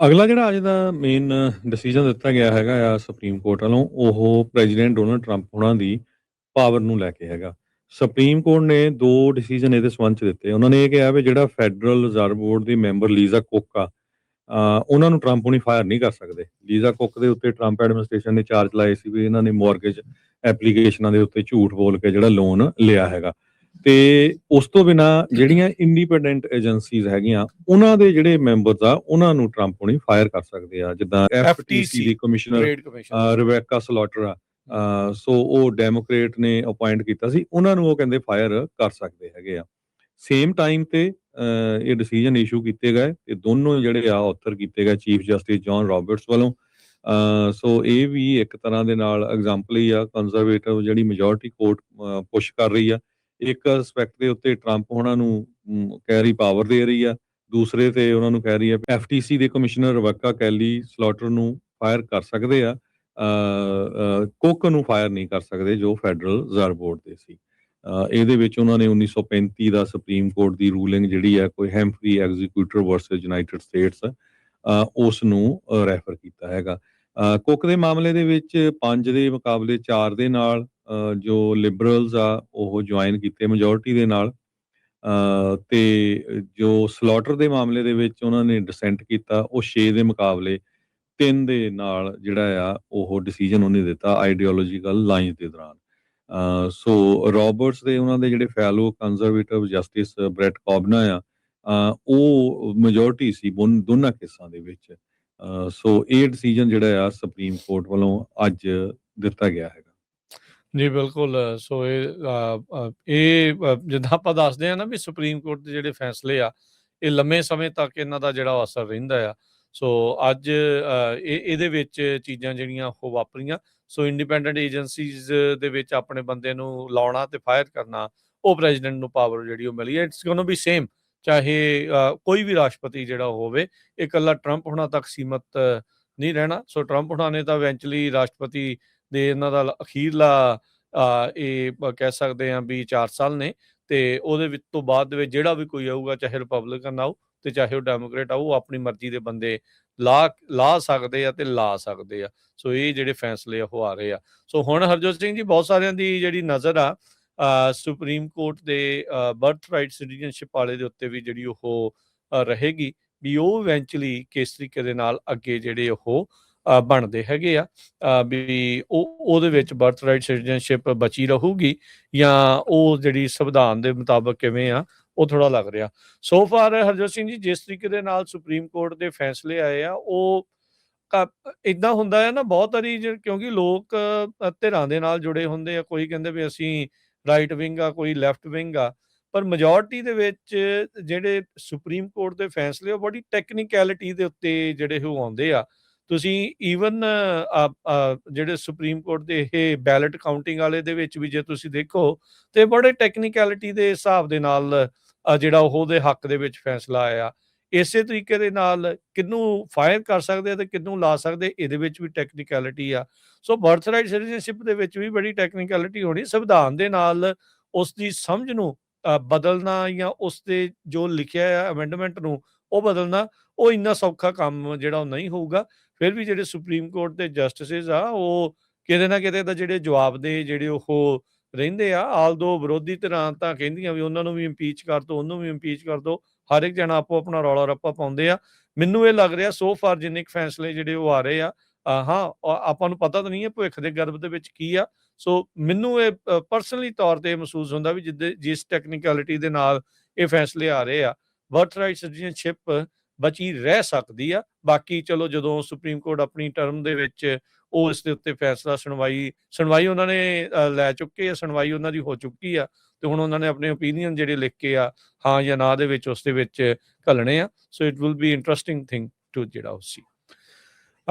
ਅਗਲਾ ਜਿਹੜਾ ਅੱਜ ਦਾ ਮੇਨ ਡਿਸੀਜਨ ਦਿੱਤਾ ਗਿਆ ਹੈਗਾ ਆ ਸੁਪਰੀਮ ਕੋਰਟ ਵੱਲੋਂ, ਉਹ ਪ੍ਰੈਜ਼ੀਡੈਂਟ ਡੋਨਲਡ ਟਰੰਪ ਹੋਣਾ ਦੀ ਪਾਵਰ ਨੂੰ ਲੈ ਕੇ ਹੈਗਾ। ਸੁਪਰੀਮ ਕੋਰਟ ਨੇ 2 ਡਿਸੀਜਨ ਇਹਦੇ ਸੰਬੰਧ 'ਚ ਦਿੱਤੇ। ਉਹਨਾਂ ਨੇ ਇਹ ਕਿਹਾ ਵੀ ਜਿਹੜਾ ਫੈਡਰਲ ਰਿਜ਼ਰਵ ਬੋਰਡ ਦੀ ਮੈਂਬਰ ਲੀਜ਼ਾ ਕੁੱਕ ਆ, ਉਹਨਾਂ ਨੂੰ ਟਰੰਪ ਹੁਣੀ ਫਾਇਰ ਨਹੀਂ ਕਰ ਸਕਦੇ। ਲੀਜ਼ਾ ਕੁੱਕ ਦੇ ਉੱਤੇ ਟਰੰਪ ਐਡਮਿਨਿਸਟ੍ਰੇਸ਼ਨ ਨੇ ਚਾਰਜ ਲਾਏ ਸੀ ਵੀ ਇਹਨਾਂ ਨੇ ਮੌਰਗੇਜ ਐਪਲੀਕੇਸ਼ਨਾਂ ਦੇ ਉੱਤੇ ਝੂਠ ਬੋਲ ਕੇ ਜਿਹੜਾ ਲੋਨ ਲਿਆ ਹੈਗਾ। ਤੇ ਉਸ ਤੋਂ ਬਿਨਾਂ ਜਿਹੜੀਆਂ ਇੰਡੀਪੈਂਡੈਂਟ ਏਜੰਸੀਜ਼ ਹੈਗੀਆਂ, ਉਹਨਾਂ ਦੇ ਜਿਹੜੇ ਮੈਂਬਰਸ ਆ, ਉਹਨਾਂ ਨੂੰ ਟਰੰਪ ਹੁਣੀ ਫਾਇਰ ਕਰ ਸਕਦੇ ਆ। ਜਿੱਦਾਂ FTC ਦੀ ਕਮਿਸ਼ਨਰ ਰਿਬੇਕਾ ਸਲੋਟਰ ਆ, ਸੋ ਉਹ ਡੈਮੋਕ੍ਰੇਟ ਨੇ ਅਪੁਆਇੰਟ ਕੀਤਾ ਸੀ, ਉਹਨਾਂ ਨੂੰ ਉਹ ਕਹਿੰਦੇ ਫਾਇਰ ਕਰ ਸਕਦੇ ਹੈਗੇ ਆ। ਸੇਮ ਟਾਈਮ ਤੇ ਇਹ ਡਿਸੀਜਨ ਇਸ਼ੂ ਕੀਤੇ ਗਏ ਤੇ ਦੋਨੋਂ ਜਿਹੜੇ ਆ ਆਥਰ ਕੀਤੇ ਗਏ ਚੀਫ ਜਸਟਿਸ ਜੌਨ ਰਾਬਰਟਸ ਵੱਲੋਂ। ਸੋ ਇਹ ਵੀ ਇੱਕ ਤਰ੍ਹਾਂ ਦੇ ਨਾਲ ਐਗਜ਼ਾਮਪਲ ਹੀ ਆ, ਕੰਜ਼ਰਵੇਟਿਵ ਜਿਹੜੀ ਮੈਜੋਰਟੀ ਕੋਰਟ ਪੁਸ਼ ਕਰ ਰਹੀ ਆ। ਇੱਕ ਐਸਪੈਕਟ ਦੇ ਉੱਤੇ ਟਰੰਪ ਉਹਨਾਂ ਨੂੰ ਕਹਿ ਰਹੀ ਪਾਵਰ ਦੇ ਰਹੀ ਆ, ਦੂਸਰੇ ਤੇ ਉਹਨਾਂ ਨੂੰ ਕਹਿ ਰਹੀ ਆ FTC ਦੇ ਕਮਿਸ਼ਨਰ ਰਿਬੇਕਾ ਕੈਲੀ ਸਲੋਟਰ ਨੂੰ ਫਾਇਰ ਕਰ ਸਕਦੇ ਆ, ਕੁੱਕ ਨੂੰ ਫਾਇਰ ਨਹੀਂ ਕਰ ਸਕਦੇ ਜੋ ਫੈਡਰਲ ਰਿਜ਼ਰਵ ਬੋਰਡ ਦੇ ਸੀ। ਇਹਦੇ ਵਿੱਚ ਉਹਨਾਂ ਨੇ 1935 ਦਾ ਸੁਪਰੀਮ ਕੋਰਟ ਦੀ ਰੂਲਿੰਗ ਜਿਹੜੀ ਹੈ ਕੋਈ ਹੈਂਫਰੀ ਐਗਜ਼ੀਕਿਊਟਰ ਵਰਸਸ ਯੂਨਾਈਟਿਡ ਸਟੇਟਸ, ਉਸ ਨੂੰ ਰੈਫਰ ਕੀਤਾ ਹੈਗਾ। ਕੁੱਕ ਦੇ ਮਾਮਲੇ ਦੇ ਵਿੱਚ 5 ਦੇ ਮੁਕਾਬਲੇ 4 ਦੇ ਨਾਲ ਜੋ ਲਿਬਰਲਸ ਆ ਉਹ ਜੁਆਇਨ ਕੀਤੇ ਮੈਜੋਰਟੀ ਦੇ ਨਾਲ, ਤੇ ਜੋ ਸਲੋਟਰ ਦੇ ਮਾਮਲੇ ਦੇ ਵਿੱਚ ਉਹਨਾਂ ਨੇ ਡਿਸੈਂਟ ਕੀਤਾ, ਉਹ 6 ਦੇ ਮੁਕਾਬਲੇ 3 ਦੇ ਨਾਲ ਜਿਹੜਾ ਆ ਉਹ ਡਿਸੀਜਨ ਉਹਨੇ ਦਿੱਤਾ ਆਈਡੀਓਲੋਜੀਕਲ ਲਾਈਨਸ ਦੇ ਦੌਰਾਨ। ਸੋ ਰਾਬਰਟਸ ਦੇ ਉਹਨਾਂ ਦੇ ਜਿਹੜੇ ਫੈਲੋ ਕੰਜ਼ਰਵੇਟਿਵ ਜਸਟਿਸ ਬ੍ਰੈਟ ਕੌਬਨਾ ਆ, ਉਹ ਮੈਜੋਰਟੀ ਸੀ ਦੋਨਾਂ ਕੇਸਾਂ ਦੇ ਵਿੱਚ। ਸੋ ਇਹ ਡਿਸੀਜਨ ਜਿਹੜਾ ਆ ਸੁਪਰੀਮ ਕੋਰਟ ਵੱਲੋਂ ਅੱਜ ਦਿੱਤਾ ਗਿਆ ਹੈਗਾ। ਜੀ ਬਿਲਕੁਲ। ਸੋ ਇਹ ਜਿੱਦਾਂ ਆਪਾਂ ਦੱਸਦੇ ਆ ਨਾ ਵੀ ਸੁਪਰੀਮ ਕੋਰਟ ਦੇ ਜਿਹੜੇ ਫੈਸਲੇ ਆ, ਇਹ ਲੰਮੇ ਸਮੇਂ ਤੱਕ ਇਹਨਾਂ ਦਾ ਜਿਹੜਾ ਅਸਰ ਰਹਿੰਦਾ ਆ। ਸੋ ਅੱਜ ਇਹਦੇ ਵਿੱਚ ਚੀਜ਼ਾਂ ਜਿਹੜੀਆਂ ਉਹ ਵਾਪਰੀਆਂ। ਸੋ ਇੰਡੀਪੈਂਡੈਂਟ ਏਜੰਸੀਜ਼ ਦੇ ਵਿੱਚ ਆਪਣੇ ਬੰਦੇ ਨੂੰ ਲਾਉਣਾ ਤੇ ਫਾਇਰ ਕਰਨਾ, ਉਹ ਪ੍ਰੈਜ਼ੀਡੈਂਟ ਨੂੰ ਪਾਵਰ ਜਿਹੜੀ ਉਹ ਮਿਲੀ ਹੈ। ਇਟਸ ਗੋਨਾ ਬੀ ਸੇਮ, ਚਾਹੇ ਕੋਈ ਵੀ ਰਾਸ਼ਟਰਪਤੀ ਜਿਹੜਾ ਹੋਵੇ, ਇਹ ਇਕੱਲਾ ਟਰੰਪ ਹੋਣਾ ਤੱਕ ਸੀਮਤ ਨਹੀਂ ਰਹਿਣਾ। ਸੋ ਟਰੰਪ ਹੋਣਾ ਨੇ ਤਾਂ ਇਵੈਂਚੁਅਲੀ ਰਾਸ਼ਟਰਪਤੀ ਦੇ ਇਹਨਾਂ ਦਾ ਅਖੀਰਲਾ ਇਹ ਕਹਿ ਸਕਦੇ ਹਾਂ ਵੀ 4 ਸਾਲ ਨੇ, ਤੇ ਉਹਦੇ ਵਿੱਚ ਤੋਂ ਬਾਅਦ ਦੇ ਵਿੱਚ ਜਿਹੜਾ ਵੀ ਕੋਈ ਆਊਗਾ, ਚਾਹੇ ਰਿਪਬਲਿਕਨ ਆਊ ਤੇ ਚਾਹੇ ਉਹ ਡੈਮੋਕ੍ਰੇਟ ਆਊ, ਉਹ ਆਪਣੀ ਮਰਜ਼ੀ ਦੇ ਬੰਦੇ ਲਾ ਸਕਦੇ ਆ ਤੇ ਲਾ ਸਕਦੇ ਆ। ਸੋ ਇਹ ਜਿਹੜੇ ਫੈਸਲੇ ਉਹ ਆ ਰਹੇ ਆ। ਸੋ ਹੁਣ ਹਰਜੋਤ ਸਿੰਘ ਜੀ, ਬਹੁਤ ਸਾਰਿਆਂ ਦੀ ਜਿਹੜੀ ਨਜ਼ਰ ਆ ਸੁਪਰੀਮ ਕੋਰਟ ਦੇ ਬਰਥ ਰਾਈਟ ਸਿਟੀਜ਼ਨਸ਼ਿਪ ਵਾਲੇ ਦੇ ਉੱਤੇ ਵੀ ਜਿਹੜੀ ਉਹ ਰਹੇਗੀ ਵੀ ਉਹ ਇਵੈਂਚੁਅਲੀ ਕਿਸ ਤਰੀਕੇ ਦੇ ਨਾਲ ਅੱਗੇ ਜਿਹੜੇ ਉਹ ਬਣਦੇ ਹੈਗੇ ਆ, ਵੀ ਉਹਦੇ ਵਿੱਚ ਬਰਥ ਰਾਈਟ ਸਿਟੀਜ਼ਨਸ਼ਿਪ ਬਚੀ ਰਹੂਗੀ ਜਾਂ ਉਹ ਜਿਹੜੀ ਸੰਵਿਧਾਨ ਦੇ ਮੁਤਾਬਕ ਕਿਵੇਂ ਆ, ਉਹ ਥੋੜਾ ਲੱਗ ਰਿਹਾ। ਸੋ ਫਾਰ ਹਰਜੋਤ ਸਿੰਘ ਜੀ, ਜਿਸ ਤਰੀਕੇ ਦੇ ਨਾਲ ਸੁਪਰੀਮ ਕੋਰਟ ਦੇ ਫੈਸਲੇ ਆਏ ਆ, ਉਹ ਇੱਦਾਂ ਹੁੰਦਾ ਹੈ ਨਾ ਬਹੁਤ ਵਾਰੀ, ਕਿਉਂਕਿ ਲੋਕ ਧਿਰਾਂ ਦੇ ਨਾਲ ਜੁੜੇ ਹੁੰਦੇ ਆ। ਕੋਈ ਕਹਿੰਦੇ ਵੀ ਅਸੀਂ ਰਾਈਟ ਵਿੰਗ ਆ, ਕੋਈ ਲੈਫਟ ਵਿੰਗ ਆ, ਪਰ ਮੈਜੋਰਟੀ ਦੇ ਵਿੱਚ ਜਿਹੜੇ ਸੁਪਰੀਮ ਕੋਰਟ ਦੇ ਫੈਸਲੇ ਉਹ ਬੜੀ ਟੈਕਨੀਕੈਲਿਟੀ ਦੇ ਉੱਤੇ ਜਿਹੜੇ ਉਹ ਆਉਂਦੇ ਆ। ਤੁਸੀਂ ਈਵਨ ਜਿਹੜੇ ਸੁਪਰੀਮ ਕੋਰਟ ਦੇ ਇਹ ਬੈਲਟ ਕਾਊਂਟਿੰਗ ਵਾਲੇ ਦੇ ਵਿੱਚ ਵੀ ਜੇ ਤੁਸੀਂ ਦੇਖੋ ਤੇ ਬੜੇ ਟੈਕਨੀਕੈਲਿਟੀ ਦੇ ਹਿਸਾਬ ਦੇ ਨਾਲ ਜਿਹੜਾ ਉਹਦੇ ਹੱਕ ਦੇ ਵਿੱਚ ਫੈਸਲਾ ਆਇਆ। ਇਸੇ ਤਰੀਕੇ ਦੇ ਨਾਲ ਕਿਹਨੂੰ ਫਾਇਰ ਕਰ ਸਕਦੇ ਆ ਤੇ ਕਿਹਨੂੰ ਲਾ ਸਕਦੇ, ਇਹਦੇ ਵਿੱਚ ਵੀ ਟੈਕਨੀਕੈਲਿਟੀ ਆ। ਸੋ ਬਰਥ ਰਾਈਟ ਸਿਟੀਜ਼ਨਸ਼ਿਪ ਦੇ ਵਿੱਚ ਵੀ ਬੜੀ ਟੈਕਨੀਕੈਲਿਟੀ ਹੋਣੀ। ਸੰਵਿਧਾਨ ਦੇ ਨਾਲ ਉਸ ਦੀ ਸਮਝ ਨੂੰ ਬਦਲਣਾ ਜਾਂ ਉਸ ਦੇ ਜੋ ਲਿਖਿਆ ਆ ਅਮੈਂਡਮੈਂਟ ਨੂੰ ਉਹ ਬਦਲਣਾ, ਉਹ ਇੰਨਾ ਸੌਖਾ ਕੰਮ ਜਿਹੜਾ ਉਹ ਨਹੀਂ ਹੋਊਗਾ। ਫਿਰ ਵੀ ਜਿਹੜੇ ਸੁਪਰੀਮ ਕੋਰਟ ਦੇ ਜਸਟਿਸਿਸ ਆ, ਉਹ ਕਿਤੇ ਨਾ ਕਿਤੇ ਤਾਂ ਜਿਹੜੇ ਜਵਾਬਦੇਹ ਜਿਹੜੇ ਉਹ ਰਹਿੰਦੇ ਆ। ਆਲਦੋ ਵਿਰੋਧੀ ਧਿਰਾਂ ਤਾਂ ਕਹਿੰਦੀਆਂ ਵੀ ਉਹਨਾਂ ਨੂੰ ਵੀ ਇੰਪੀਚ ਕਰ ਦਿਓ, ਉਹਨੂੰ ਵੀ ਇੰਪੀਚ ਕਰ ਦਿਓ, ਹਰ ਇੱਕ ਜਣਾ ਆਪੋ ਆਪਣਾ ਰੌਲਾ ਰੱਪਾ ਪਾਉਂਦੇ ਆ। ਮੈਨੂੰ ਇਹ ਲੱਗ ਰਿਹਾ ਸੋ ਫਾਰ ਜਿੰਨੇ ਕੁ ਫੈਸਲੇ ਜਿਹੜੇ ਉਹ ਆ ਰਹੇ ਆ, ਹਾਂ ਆਪਾਂ ਨੂੰ ਪਤਾ ਤਾਂ ਨਹੀਂ ਹੈ ਭਵਿੱਖ ਦੇ ਗਰਭ ਦੇ ਵਿੱਚ ਕੀ ਆ। ਸੋ ਮੈਨੂੰ ਇਹ ਪਰਸਨਲੀ ਤੌਰ ਤੇ ਮਹਿਸੂਸ ਹੁੰਦਾ ਵੀ ਜਿਸ ਟੈਕਨੀਕੈਲਿਟੀ ਦੇ ਨਾਲ ਇਹ ਫੈਸਲੇ ਆ ਰਹੇ ਆ, ਬਰਥ ਰਾਈਟ ਸਿਟੀਜ਼ਨਸ਼ਿਪ ਬਚੀ ਰਹਿ ਸਕਦੀ ਆ। ਬਾਕੀ ਚਲੋ ਜਦੋਂ ਸੁਪਰੀਮ ਕੋਰਟ ਆਪਣੀ ਟਰਮ ਦੇ ਵਿੱਚ ਉਹ ਇਸ ਦੇ ਉੱਤੇ ਫੈਸਲਾ ਸੁਣਵਾਈ ਉਹਨਾਂ ਨੇ ਲੈ ਚੁੱਕੇ ਆ, ਸੁਣਵਾਈ ਉਹਨਾਂ ਦੀ ਹੋ ਚੁੱਕੀ ਆ, ਤੇ ਹੁਣ ਉਹਨਾਂ ਨੇ ਆਪਣੇ ਓਪੀਨੀਅਨ ਜਿਹੜੇ ਲਿਖ ਕੇ ਆ ਹਾਂ ਜਾਂ ਨਾ ਦੇ ਵਿੱਚ ਉਸ ਦੇ ਵਿੱਚ ਘੱਲਣੇ ਆ। So it will be interesting thing to ਜਿਹੜਾ ਉਹ ਸੀ।